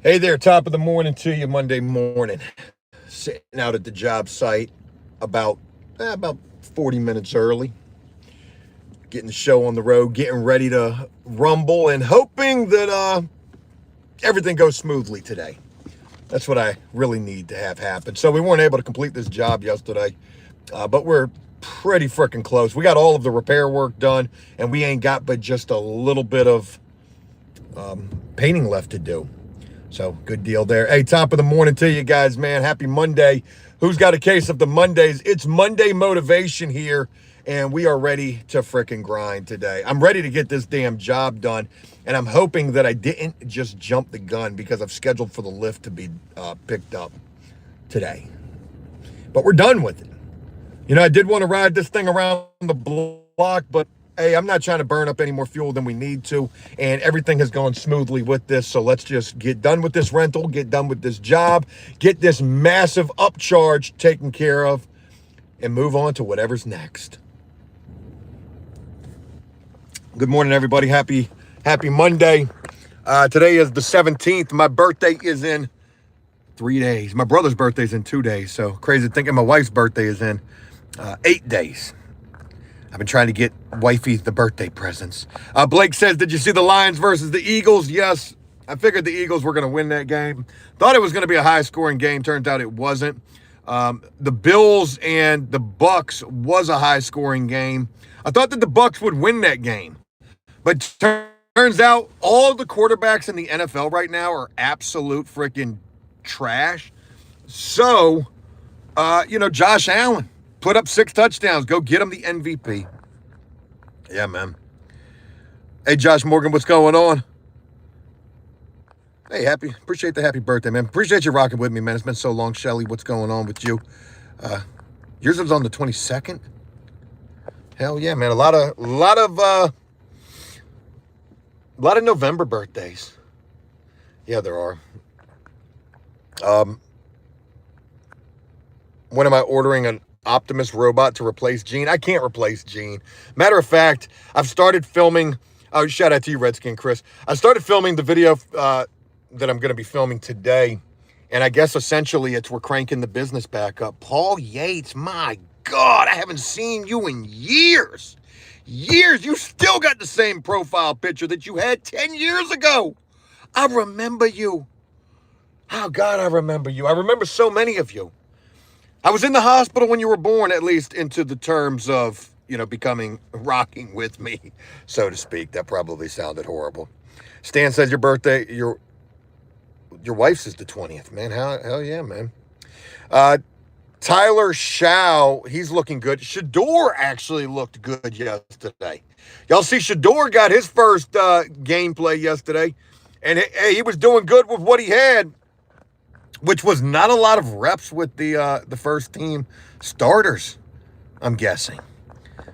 Hey there, top of the morning to you, Monday morning. Sitting out at the job site about 40 minutes early, getting the show on the road, getting ready to rumble, and hoping that everything goes smoothly today. That's what I really need to have happen. So we weren't able to complete this job yesterday, but we're pretty freaking close. We got all of the repair work done, and we ain't got but just a little bit of painting left to do. So good deal there. Hey, top of the morning to you guys, man. Happy Monday. Who's got a case of the Mondays? It's Monday motivation here, and we are ready to frickin' grind today. I'm ready to get this damn job done, and I'm hoping that I didn't just jump the gun because I've scheduled for the lift to be picked up today. But we're done with it. You know, I did want to ride this thing around the block, but hey, I'm not trying to burn up any more fuel than we need to, and everything has gone smoothly with this, so let's just get done with this rental, get done with this job, get this massive upcharge taken care of, and move on to whatever's next. Good morning, everybody. Happy Monday. Today is the 17th. My birthday is in 3 days. My brother's birthday is in 2 days, so crazy thinking my wife's birthday is in 8 days. I've been trying to get wifey the birthday presents. Blake says, did you see the Lions versus the Eagles? Yes. I figured the Eagles were going to win that game. Thought it was going to be a high-scoring game. Turns out it wasn't. The Bills and the Bucks was a high-scoring game. I thought that the Bucks would win that game. But turns out all the quarterbacks in the NFL right now are absolute freaking trash. So, Josh Allen put up 6 touchdowns. Go get him the MVP. Yeah, man. Hey, Josh Morgan, what's going on? Hey, appreciate the happy birthday, man. Appreciate you rocking with me, man. It's been so long. Shelly, what's going on with you? Yours was on the 22nd? Hell yeah, man. A lot of November birthdays. Yeah, there are. When am I ordering an Optimus robot to replace Gene? I can't replace Gene. Matter of fact, I've started filming. Oh, shout out to you, Redskin Chris. I started filming the video that I'm going to be filming today. And I guess essentially we're cranking the business back up. Paul Yates, my God, I haven't seen you in years. Years. You still got the same profile picture that you had 10 years ago. I remember you. Oh, God, I remember you. I remember so many of you. I was in the hospital when you were born, at least into the terms of, rocking with me, so to speak. That probably sounded horrible. Stan says your wife's is the 20th, man. Hell yeah, man. Tyler Shao, he's looking good. Shador actually looked good yesterday. Y'all see Shador got his first gameplay yesterday, and he was doing good with what he had, which was not a lot of reps with the first team starters, I'm guessing.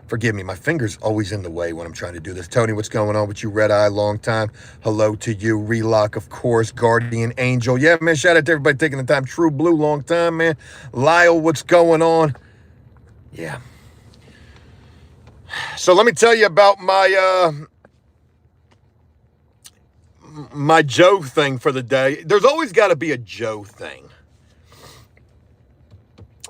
Forgive me, my finger's always in the way when I'm trying to do this. Tony, what's going on with you? Red Eye, long time. Hello to you. Relock, of course. Guardian Angel. Yeah, man, shout out to everybody taking the time. True Blue, long time, man. Lyle, what's going on? Yeah. So let me tell you about my Joe thing for the day. There's always got to be a Joe thing.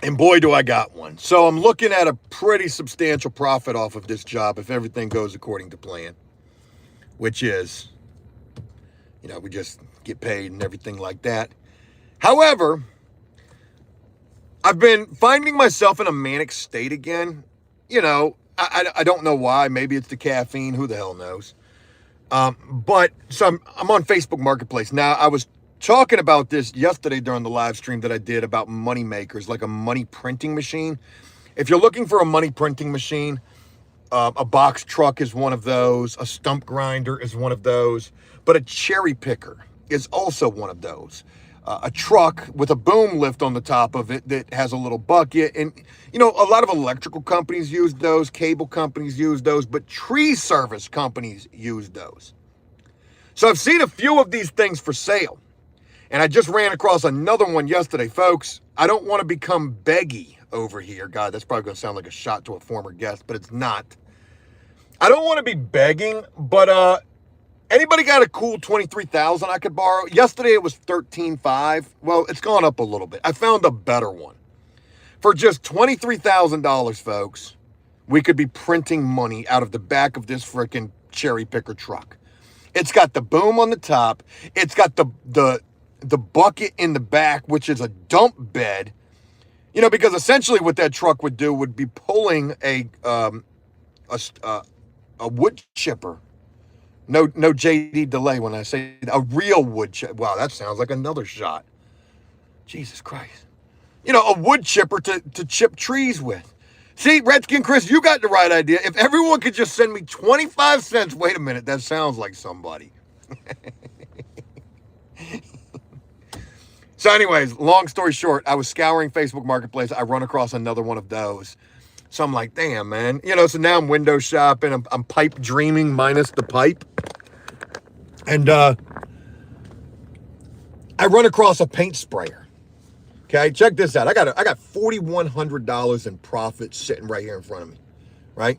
And boy, do I got one. So I'm looking at a pretty substantial profit off of this job if everything goes according to plan, which is, we just get paid and everything like that. However, I've been finding myself in a manic state again. I don't know why. Maybe it's the caffeine. Who the hell knows? But so I'm on Facebook Marketplace. Now, I was talking about this yesterday during the live stream that I did about money makers, like a money printing machine. If you're looking for a money printing machine, a box truck is one of those. A stump grinder is one of those. But a cherry picker is also one of those. A truck with a boom lift on the top of it that has a little bucket. And, a lot of electrical companies use those. Cable companies use those. But tree service companies use those. So I've seen a few of these things for sale. And I just ran across another one yesterday. Folks, I don't want to become beggy over here. God, that's probably going to sound like a shot to a former guest, but it's not. I don't want to be begging, but Anybody got a cool 23,000 I could borrow? Yesterday it was 13.5. Well, it's gone up a little bit. I found a better one. For just $23,000, folks, we could be printing money out of the back of this freaking cherry picker truck. It's got the boom on the top. It's got the bucket in the back, which is a dump bed. You know, because essentially what that truck would do would be pulling a wood chipper. No JD delay when I say a real wood chipper. Wow, that sounds like another shot. Jesus Christ. You know, a wood chipper to chip trees with. See, Redskin Chris, you got the right idea. If everyone could just send me 25 cents. Wait a minute, that sounds like somebody. So anyways, long story short, I was scouring Facebook Marketplace. I run across another one of those. So I'm like, damn, man. You know, so now I'm window shopping. I'm pipe dreaming minus the pipe. And I run across a paint sprayer. Okay, check this out. I got $4,100 in profit sitting right here in front of me, right?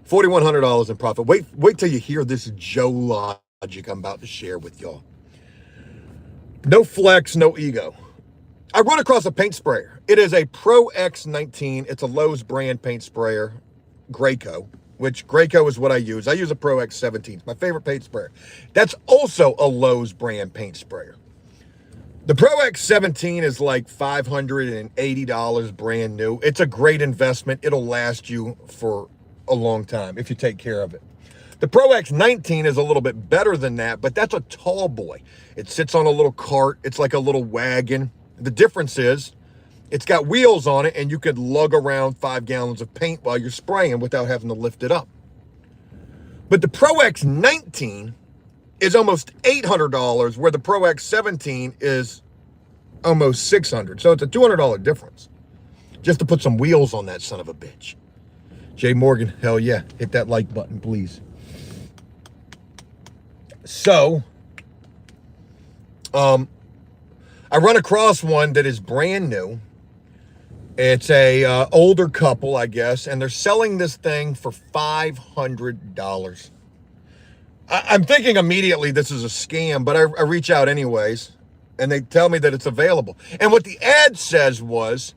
$4,100 in profit. Wait till you hear this Joe logic I'm about to share with y'all. No flex, no ego. I run across a paint sprayer. It is a Pro X19. It's a Lowe's brand paint sprayer, Graco, which Graco is what I use. I use a Pro X17. It's my favorite paint sprayer. That's also a Lowe's brand paint sprayer. The Pro X17 is like $580 brand new. It's a great investment. It'll last you for a long time if you take care of it. The Pro X19 is a little bit better than that, but that's a tall boy. It sits on a little cart. It's like a little wagon. The difference is it's got wheels on it and you could lug around 5 gallons of paint while you're spraying without having to lift it up. But the Pro X19 is almost $800, where the Pro X17 is almost $600. So it's a $200 difference just to put some wheels on that son of a bitch. Jay Morgan, hell yeah. Hit that like button, please. So, I run across one that is brand new. It's a older couple, I guess, and they're selling this thing for $500. I'm thinking immediately this is a scam, but I reach out anyways, and they tell me that it's available. And what the ad says was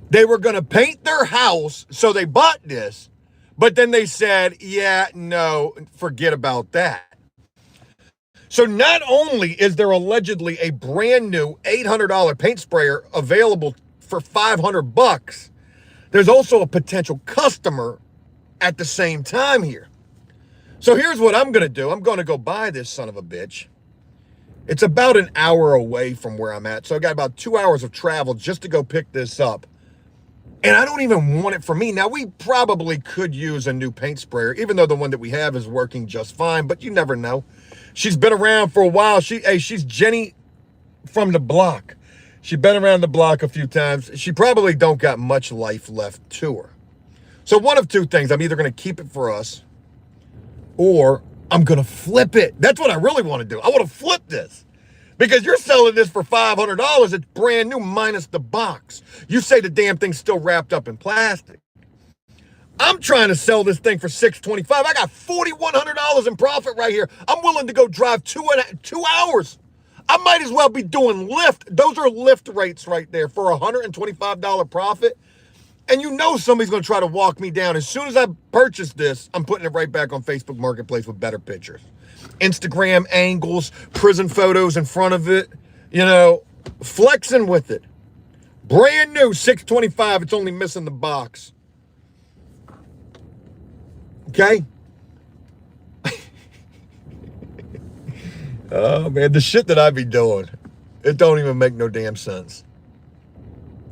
they were going to paint their house, so they bought this, but then they said, yeah, no, forget about that. So not only is there allegedly a brand new $800 paint sprayer available for $500, there's also a potential customer at the same time here. So here's what I'm going to do. I'm going to go buy this son of a bitch. It's about an hour away from where I'm at. So I got about 2 hours of travel just to go pick this up. And I don't even want it for me. Now, we probably could use a new paint sprayer, even though the one that we have is working just fine, but you never know. She's been around for a while. She's Jenny from the block. She's been around the block a few times. She probably don't got much life left to her. So one of two things. I'm either going to keep it for us or I'm going to flip it. That's what I really want to do. I want to flip this. Because you're selling this for $500. It's brand new minus the box. You say the damn thing's still wrapped up in plastic. I'm trying to sell this thing for $625. I got $4,100 in profit right here. I'm willing to go drive 2 hours. I might as well be doing Lyft. Those are Lyft rates right there for a $125 profit. And you know somebody's going to try to walk me down. As soon as I purchase this, I'm putting it right back on Facebook Marketplace with better pictures. Instagram angles, prison photos in front of it, you know, flexing with it. Brand new, $625. It's only missing the box. Okay? Oh, man, the shit that I be doing, it don't even make no damn sense.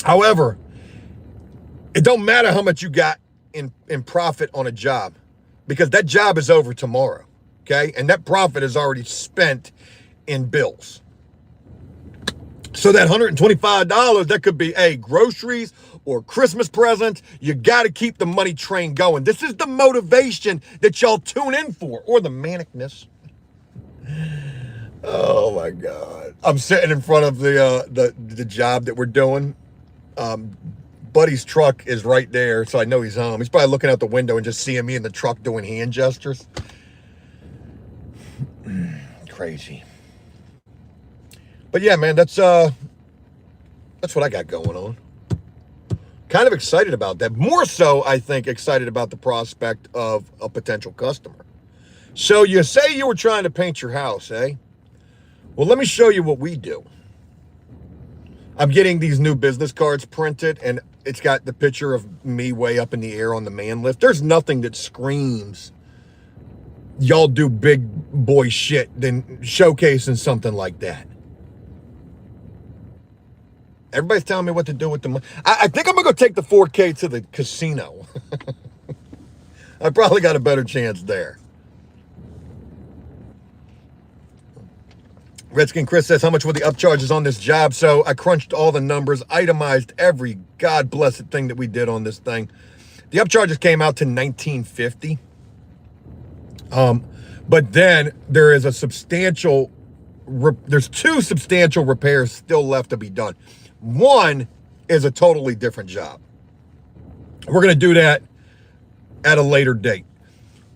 However, it don't matter how much you got in profit on a job, because that job is over tomorrow. Okay, and that profit is already spent in bills. So that $125, that could be, groceries or Christmas presents. You got to keep the money train going. This is the motivation that y'all tune in for, or the manicness. Oh my God. I'm sitting in front of the job that we're doing. Buddy's truck is right there, so I know he's home. He's probably looking out the window and just seeing me in the truck doing hand gestures. crazy. But yeah, man, that's what I got going on. Kind of excited about that. More so, I think, excited about the prospect of a potential customer. So you say you were trying to paint your house, eh? Well, let me show you what we do. I'm getting these new business cards printed, and it's got the picture of me way up in the air on the man lift. There's nothing that screams, y'all do big boy shit, than showcasing something like that. Everybody's telling me what to do with the money. I think I'm going to go take the 4K to the casino. I probably got a better chance there. Redskin Chris says, how much were the upcharges on this job? So I crunched all the numbers, itemized every God blessed thing that we did on this thing. The upcharges came out to $19.50. But then there is a substantial, there's two substantial repairs still left to be done. One is a totally different job. We're going to do that at a later date.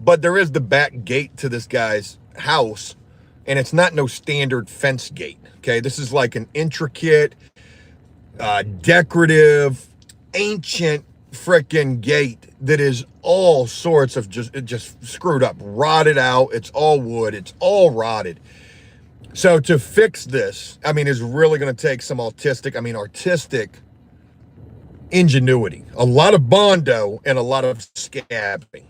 But there is the back gate to this guy's house, and it's not no standard fence gate. Okay, this is like an intricate, decorative, ancient frickin' gate that is all sorts of just screwed up, rotted out. It's all wood. It's all rotted. So to fix this, I mean, is really going to take some artistic ingenuity, a lot of bondo, and a lot of scabbing.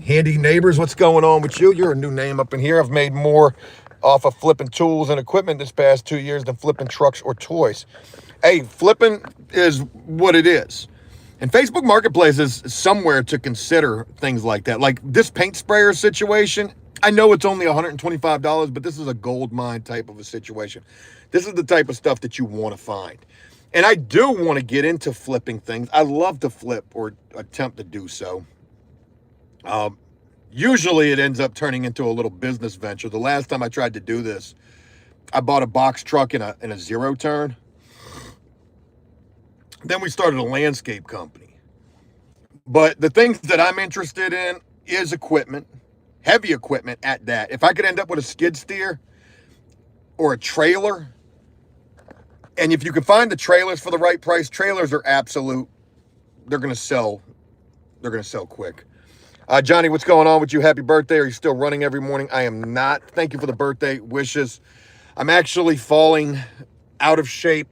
Handy Neighbors, what's going on with you? You're a new name up in here. I've made more off of flipping tools and equipment this past 2 years than flipping trucks or toys. Hey, flipping is what it is. And Facebook Marketplace is somewhere to consider things like that. Like this paint sprayer situation, I know it's only $125, but this is a gold mine type of a situation. This is the type of stuff that you want to find. And I do want to get into flipping things. I love to flip or attempt to do so. Usually it ends up turning into a little business venture. The last time I tried to do this, I bought a box truck in a zero turn. Then we started a landscape company. But the things that I'm interested in is equipment, heavy equipment at that. If I could end up with a skid steer or a trailer, and if you can find the trailers for the right price, trailers are absolute. They're going to sell quick. Johnny, what's going on with you? Happy birthday. Are you still running every morning? I am not. Thank you for the birthday wishes. I'm actually falling out of shape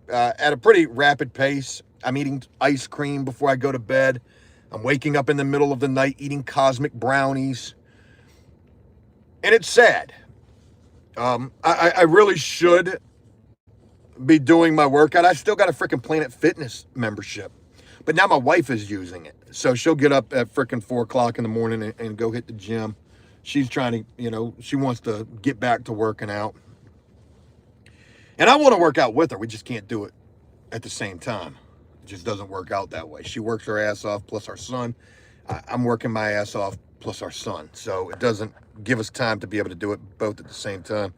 at a pretty rapid pace. I'm eating ice cream before I go to bed. I'm waking up in the middle of the night eating cosmic brownies. And it's sad. I really should be doing my workout. I still got a freaking Planet Fitness membership. But now my wife is using it. So she'll get up at freaking 4 o'clock in the morning and go hit the gym. She's trying to, she wants to get back to working out. And I want to work out with her. We just can't do it at the same time. It just doesn't work out that way. She works her ass off plus our son. I'm working my ass off plus our son. So it doesn't give us time to be able to do it both at the same time.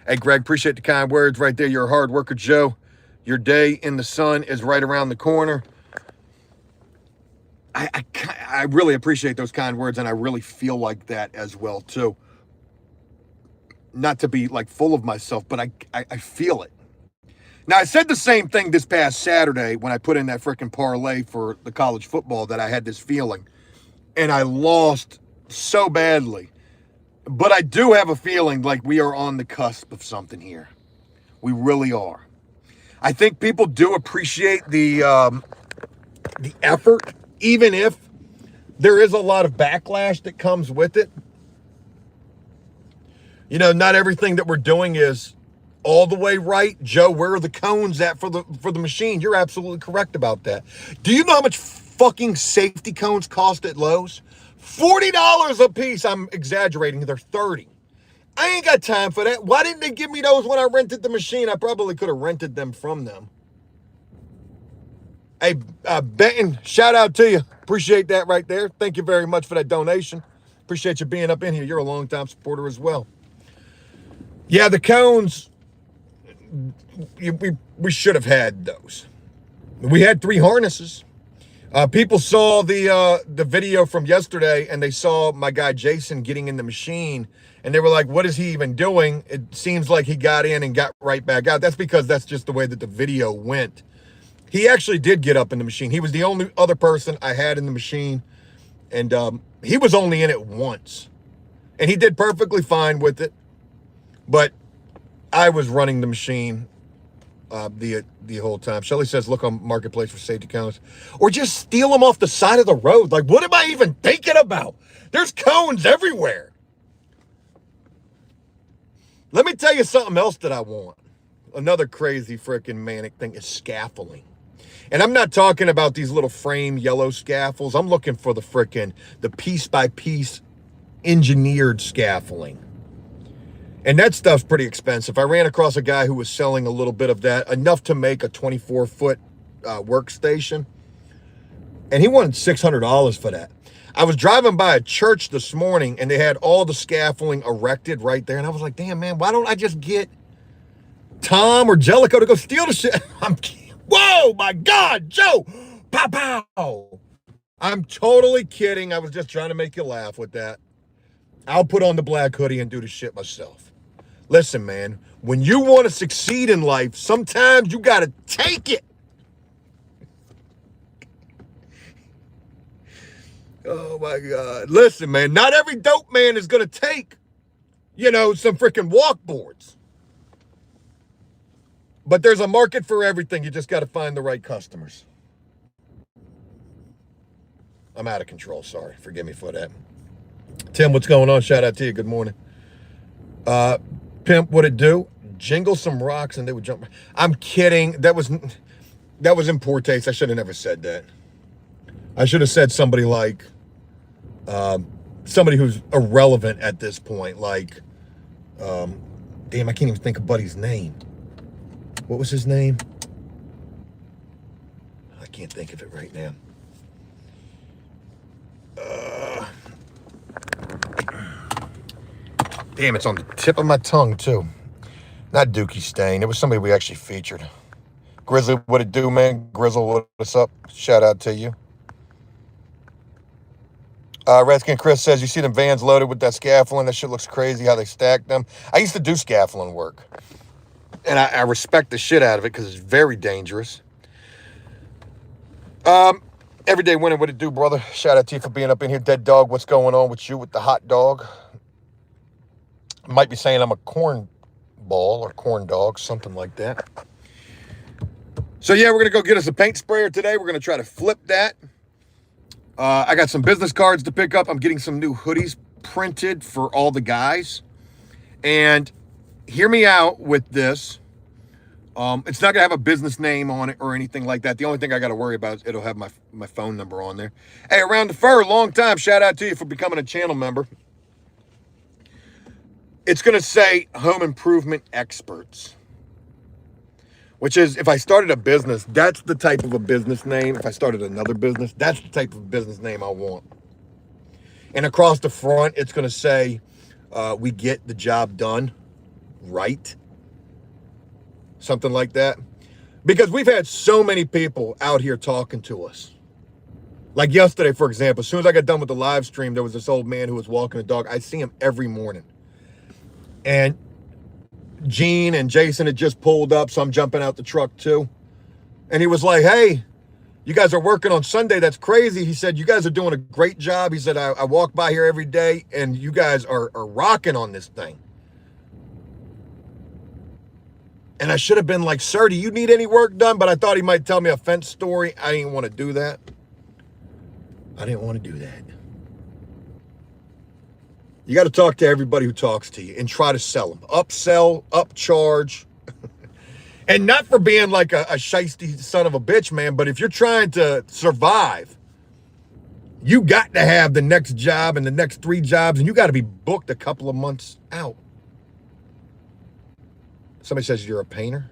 Hey, Greg, appreciate the kind words right there. You're a hard worker, Joe. Your day in the sun is right around the corner. I really appreciate those kind words, and I really feel like that as well, too. Not to be, like, full of myself, but I feel it. Now, I said the same thing this past Saturday when I put in that freaking parlay for the college football, that I had this feeling, and I lost so badly. But I do have a feeling like we are on the cusp of something here. We really are. I think people do appreciate the effort, even if there is a lot of backlash that comes with it. Not everything that we're doing is all the way right. Joe, where are the cones at for the machine? You're absolutely correct about that. Do you know how much fucking safety cones cost at Lowe's? $40 a piece. I'm exaggerating. They're $30. I ain't got time for that. Why didn't they give me those when I rented the machine? I probably could have rented them from them. Hey, Benton, shout out to you. Appreciate that right there. Thank you very much for that donation. Appreciate you being up in here. You're a longtime supporter as well. Yeah, the cones, we should have had those. We had 3 harnesses. People saw the video from yesterday, and they saw my guy Jason getting in the machine, and they were like, what is he even doing? It seems like he got in and got right back out. That's because that's just the way that the video went. He actually did get up in the machine. He was the only other person I had in the machine, and he was only in it once. And he did perfectly fine with it, but I was running the machine the whole time. Shelly says, look on Marketplace for safety cones. Or just steal them off the side of the road. Like, what am I even thinking about? There's cones everywhere. Let me tell you something else that I want. Another crazy freaking manic thing is scaffolding. And I'm not talking about these little frame yellow scaffolds. I'm looking for the piece by piece engineered scaffolding. And that stuff's pretty expensive. I ran across a guy who was selling a little bit of that, enough to make a 24-foot workstation. And he wanted $600 for that. I was driving by a church this morning, and they had all the scaffolding erected right there. And I was like, damn, man, why don't I just get Tom or Jellicoe to go steal the shit? Whoa, my God, Joe! Pow, pow! I'm totally kidding. I was just trying to make you laugh with that. I'll put on the black hoodie and do the shit myself. Listen, man, when you want to succeed in life, sometimes you got to take it. Oh, my God. Listen, man, not every dope man is going to take, some freaking walkboards. But there's a market for everything. You just got to find the right customers. I'm out of control. Sorry. Forgive me for that. Tim, what's going on? Shout out to you. Good morning. Pimp, what it do? Jingle some rocks and they would jump. I'm kidding. That was in poor taste. I should have never said that. I should have said somebody like, somebody who's irrelevant at this point. Like, damn, I can't even think of Buddy's name. What was his name? I can't think of it right now. Damn, it's on the tip of my tongue, too. Not Dookie Stain. It was somebody we actually featured. Grizzly, what it do, man? Grizzle, what's up? Shout out to you. Redskin Chris says, you see them vans loaded with that scaffolding? That shit looks crazy how they stack them. I used to do scaffolding work. And I respect the shit out of it because it's very dangerous. Everyday winner, what it do, brother? Shout out to you for being up in here. Dead Dog, what's going on with you with the hot dog? Might be saying I'm a corn ball or corn dog, something like that. So yeah, we're going to go get us a paint sprayer today. We're going to try to flip that. I got some business cards to pick up. I'm getting some new hoodies printed for all the guys. And hear me out with this. It's not going to have a business name on it or anything like that. The only thing I got to worry about is it'll have my phone number on there. Hey, Around the Fur, long time. Shout out to you for becoming a channel member. It's going to say Home Improvement Experts, which is, if I started a business, that's the type of a business name. If I started another business, that's the type of business name I want. And across the front, it's going to say, we get the job done right. Something like that. Because we've had so many people out here talking to us. Like yesterday, for example, as soon as I got done with the live stream, there was this old man who was walking a dog. I see him every morning. And Gene and Jason had just pulled up, so I'm jumping out the truck too. And he was like, hey, you guys are working on Sunday. That's crazy. He said, you guys are doing a great job. He said, I walk by here every day, and you guys are rocking on this thing. And I should have been like, sir, do you need any work done? But I thought he might tell me a fence story. I didn't want to do that. You got to talk to everybody who talks to you and try to sell them. Upsell, upcharge. And not for being like a shiesty son of a bitch, man, but if you're trying to survive, you got to have the next job and the next 3 jobs, and you got to be booked a couple of months out. Somebody says you're a painter.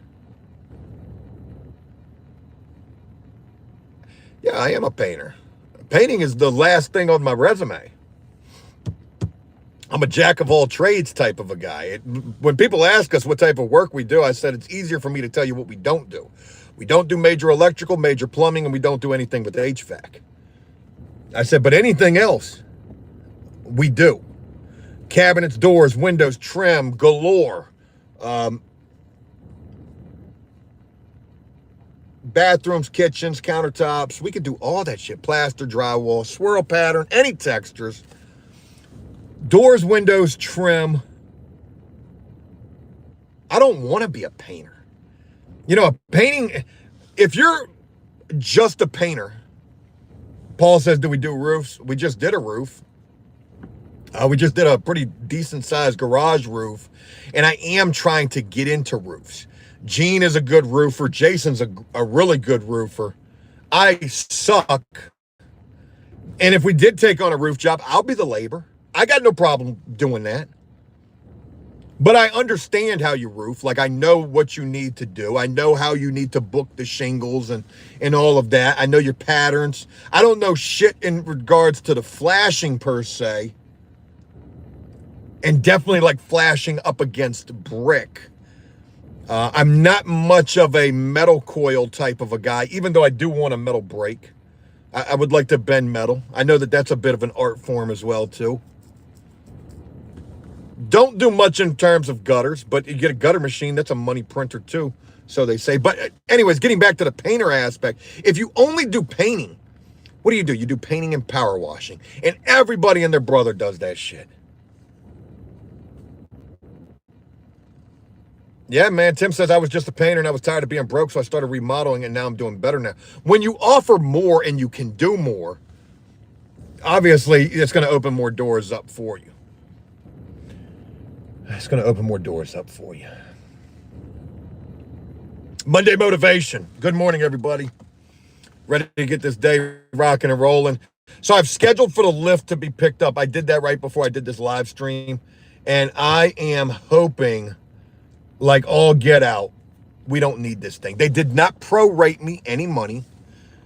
Yeah, I am a painter. Painting is the last thing on my resume. I'm a jack of all trades type of a guy. When people ask us what type of work we do, I said it's easier for me to tell you what we don't do. We don't do major electrical, major plumbing, and we don't do anything with HVAC. I said, but anything else, we do. Cabinets, doors, windows, trim, galore. Bathrooms, kitchens, countertops. We could do all that shit. Plaster, drywall, swirl pattern, any textures. Doors, windows, trim. I don't want to be a painter. You know, a painting, if you're just a painter, Paul says, do we do roofs? We just did a roof. We just did a pretty decent sized garage roof. And I am trying to get into roofs. Gene is a good roofer. Jason's a really good roofer. I suck. And if we did take on a roof job, I'll be the labor. I got no problem doing that. But I understand how you roof. Like, I know what you need to do. I know how you need to book the shingles and all of that. I know your patterns. I don't know shit in regards to the flashing per se. And definitely like flashing up against brick. I'm not much of a metal coil type of a guy, even though I do want a metal brake. I would like to bend metal. I know that that's a bit of an art form as well, too. Don't do much in terms of gutters, but you get a gutter machine, that's a money printer too, so they say. But anyways, getting back to the painter aspect, if you only do painting, what do? You do painting and power washing. And everybody and their brother does that shit. Yeah, man, Tim says, I was just a painter and I was tired of being broke, so I started remodeling and now I'm doing better now. When you offer more and you can do more, obviously it's going to open more doors up for you. It's going to open more doors up for you. Monday motivation. Good morning, everybody. Ready to get this day rocking and rolling. So I've scheduled for the lift to be picked up. I did that right before I did this live stream. And I am hoping, like all get out, we don't need this thing. They did not prorate me any money.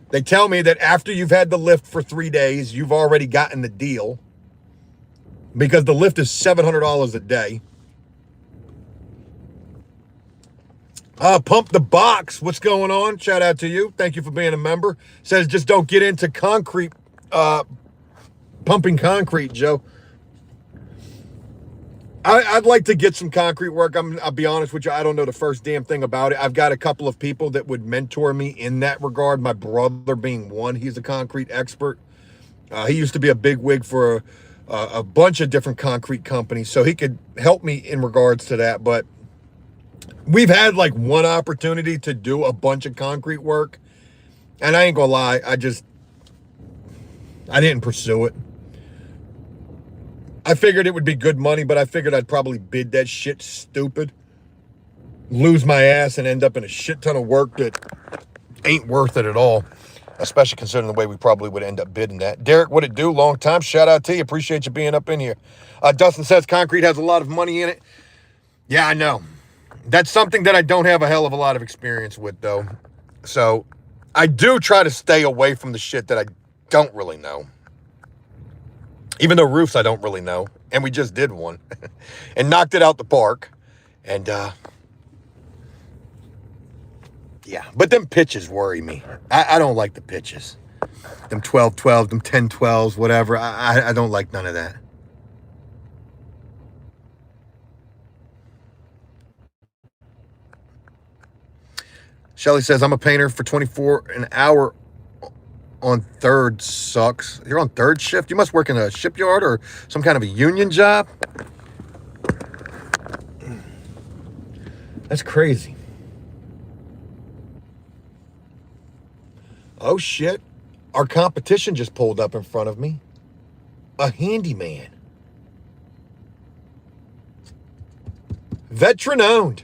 They tell me that after you've had the lift for 3 days, you've already gotten the deal. Because the lift is $700 a day. Pump the Box. What's going on? Shout out to you. Thank you for being a member. Says just don't get into concrete, pumping concrete, Joe. I'd like to get some concrete work. I'll be honest with you. I don't know the first damn thing about it. I've got a couple of people that would mentor me in that regard. My brother being one. He's a concrete expert. He used to be a bigwig for a bunch of different concrete companies, so he could help me in regards to that. But we've had like one opportunity to do a bunch of concrete work, and I ain't gonna lie, I didn't pursue it. I figured it would be good money, but I figured I'd probably bid that shit stupid, lose my ass, and end up in a shit ton of work that ain't worth it at all. Especially considering the way we probably would end up bidding that. Derek, what it do? Long time. Shout out to you. Appreciate you being up in here. Dustin says concrete has a lot of money in it. Yeah, I know. That's something that I don't have a hell of a lot of experience with, though. So I do try to stay away from the shit that I don't really know. Even though roofs I don't really know. And we just did one. And knocked it out the park. And, yeah, but them pitches worry me. I don't like the pitches. Them 12-12s, them 10-12s, whatever. I don't like none of that. Shelly says, I'm a painter for $24 an hour on third. Sucks. You're on third shift? You must work in a shipyard or some kind of a union job. That's crazy. Oh, shit. Our competition just pulled up in front of me. A handyman. Veteran owned.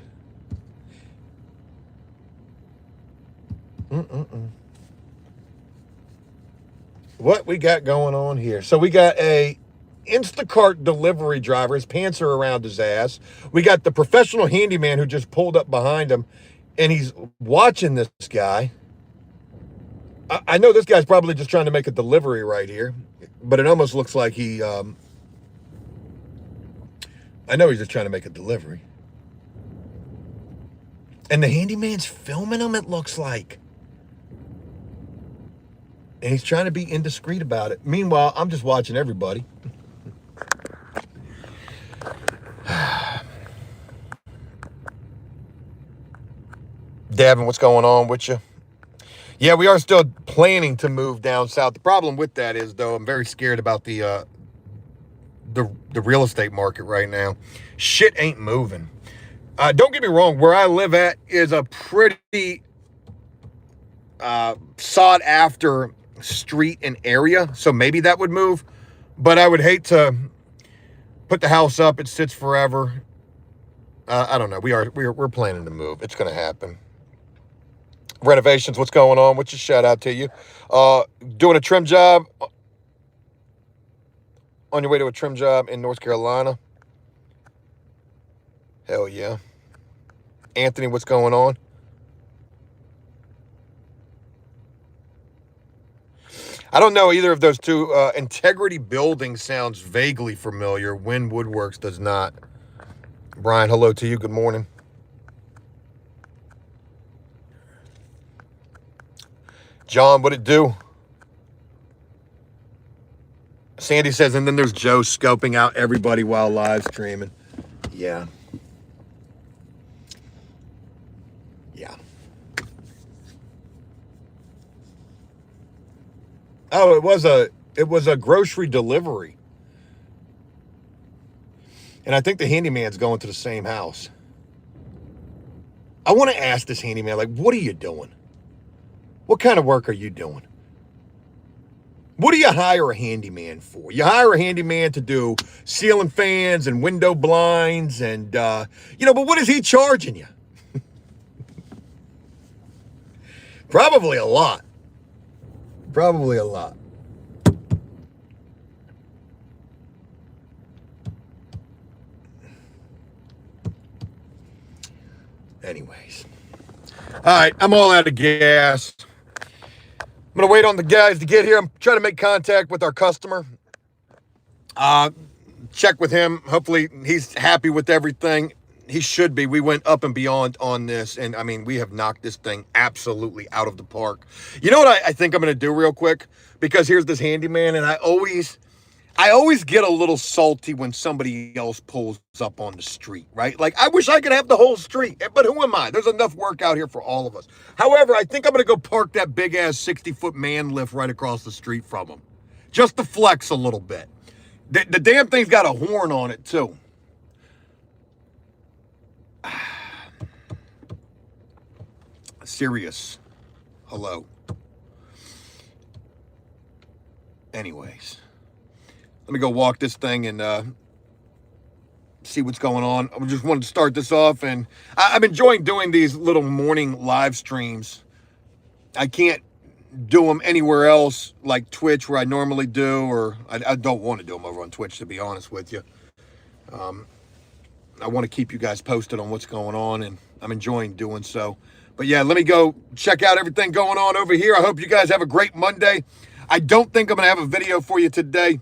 What we got going on here? So we got a Instacart delivery driver. His pants are around his ass. We got the professional handyman who just pulled up behind him, and he's watching this guy. I know this guy's probably just trying to make a delivery right here, but it almost looks like he, I know he's just trying to make a delivery. And the handyman's filming them, it looks like. And he's trying to be indiscreet about it. Meanwhile, I'm just watching everybody. Davin, what's going on with you? Yeah, we are still planning to move down south. The problem with that is, though, I'm very scared about the real estate market right now. Shit ain't moving. Don't get me wrong. Where I live at is a pretty sought after street and area, so maybe that would move. But I would hate to put the house up. It sits forever. I don't know. We're planning to move. It's going to happen. Renovations, what's going on? What's your shout out to you? Doing a trim job. On your way to a trim job in North Carolina. Hell yeah. Anthony, what's going on? I don't know either of those two. Integrity Building sounds vaguely familiar. Win Woodworks does not. Brian, hello to you. Good morning. John, what it do? Sandy says, and then there's Joe scoping out everybody while live streaming. Yeah. Yeah. Oh, it was a grocery delivery. And I think the handyman's going to the same house. I want to ask this handyman, like, what are you doing? What kind of work are you doing? What do you hire a handyman for? You hire a handyman to do ceiling fans and window blinds and, but what is he charging you? Probably a lot. Probably a lot. Anyways. All right, I'm all out of gas. I'm going to wait on the guys to get here. I'm trying to make contact with our customer. Check with him. Hopefully he's happy with everything. He should be. We went up and beyond on this. And, I mean, we have knocked this thing absolutely out of the park. You know what I think I'm going to do real quick? Because here's this handyman, and I always get a little salty when somebody else pulls up on the street, right? Like, I wish I could have the whole street, but who am I? There's enough work out here for all of us. However, I think I'm going to go park that big-ass 60-foot man lift right across the street from him, just to flex a little bit. The damn thing's got a horn on it, too. Serious. Hello. Anyways. Let me go walk this thing and see what's going on. I just wanted to start this off, and I'm enjoying doing these little morning live streams. I can't do them anywhere else like Twitch where I normally do, or I don't want to do them over on Twitch, to be honest with you. I want to keep you guys posted on what's going on, and I'm enjoying doing so. But yeah, let me go check out everything going on over here. I hope you guys have a great Monday. I don't think I'm going to have a video for you today.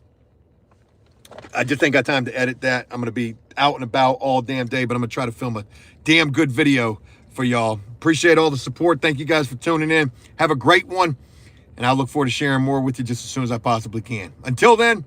I just ain't got time to edit that. I'm going to be out and about all damn day, but I'm going to try to film a damn good video for y'all. Appreciate all the support. Thank you guys for tuning in. Have a great one, and I look forward to sharing more with you just as soon as I possibly can. Until then,